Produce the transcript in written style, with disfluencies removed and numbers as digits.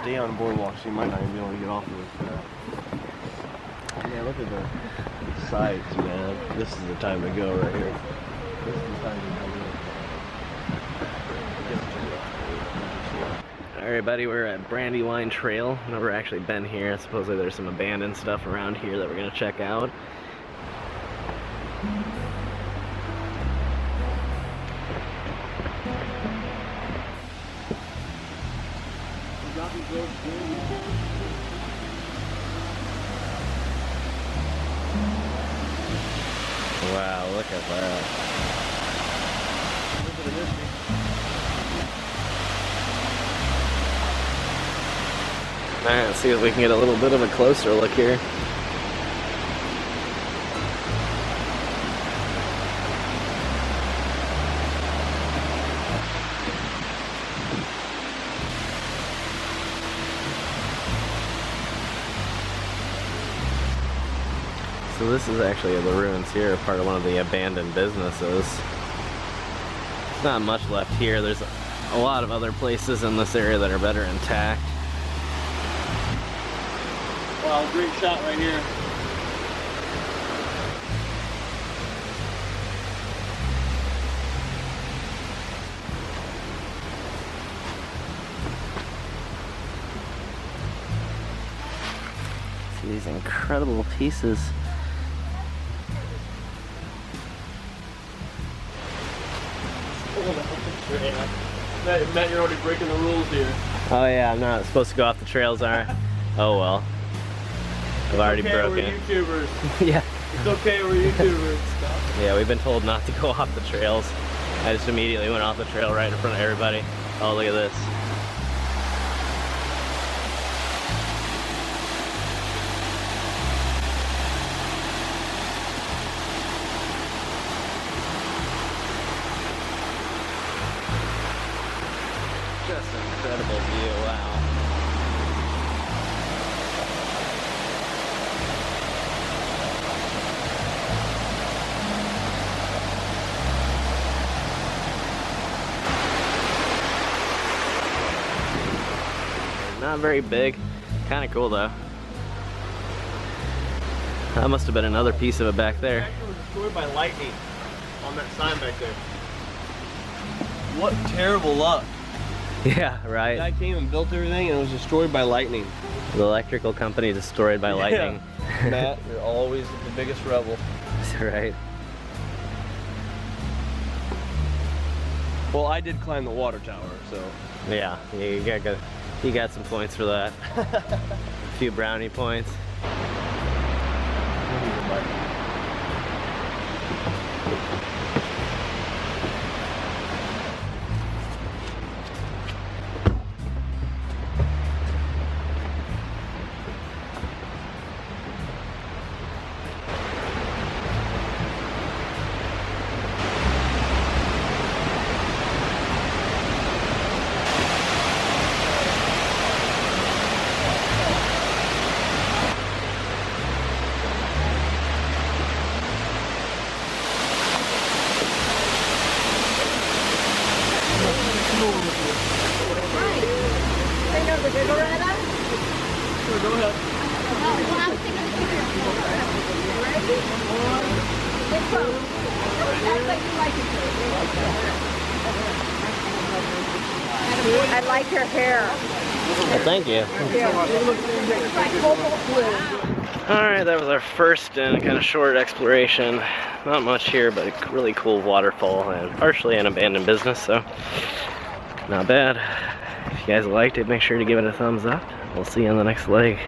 stay on the boardwalk, so you might not even be able to get off of it. Yeah, look at the sights, man. This is the time to go right here. This is the time to go. Alright, buddy, we're at Brandywine Trail. Never actually been here. Supposedly there's some abandoned stuff around here that we're gonna check out. Wow, look at that. Alright, let's see if we can get a little bit of a closer look here. So this is actually the ruins here, part of one of the abandoned businesses. There's not much left here. There's a lot of other places in this area that are better intact. Wow, great shot right here. See these incredible pieces. Matt, you're already breaking the rules here. Oh yeah, I'm not supposed to go off the trails, are I? Oh well. I've already broken. We're YouTubers. Yeah. It's okay, we're YouTubers. Yeah, we've been told not to go off the trails. I just immediately went off the trail right in front of everybody. Oh, look at this. Just an incredible view, wow. Not very big, kind of cool though. That must have been another piece of it back there. It was destroyed by lightning on that sign back there. What terrible luck. Yeah, right. The guy came and built everything and it was destroyed by lightning. The electrical company destroyed by lightning. Matt, you're always the biggest rebel. Right. Well, I did climb the water tower, so. Yeah, you got some points for that. A few brownie points. I like your hair. Well, thank you. Alright, that was our first and kind of short exploration. Not much here, but a really cool waterfall and partially an abandoned business, so not bad. If you guys liked it, make sure to give it a thumbs up. We'll see you on the next leg.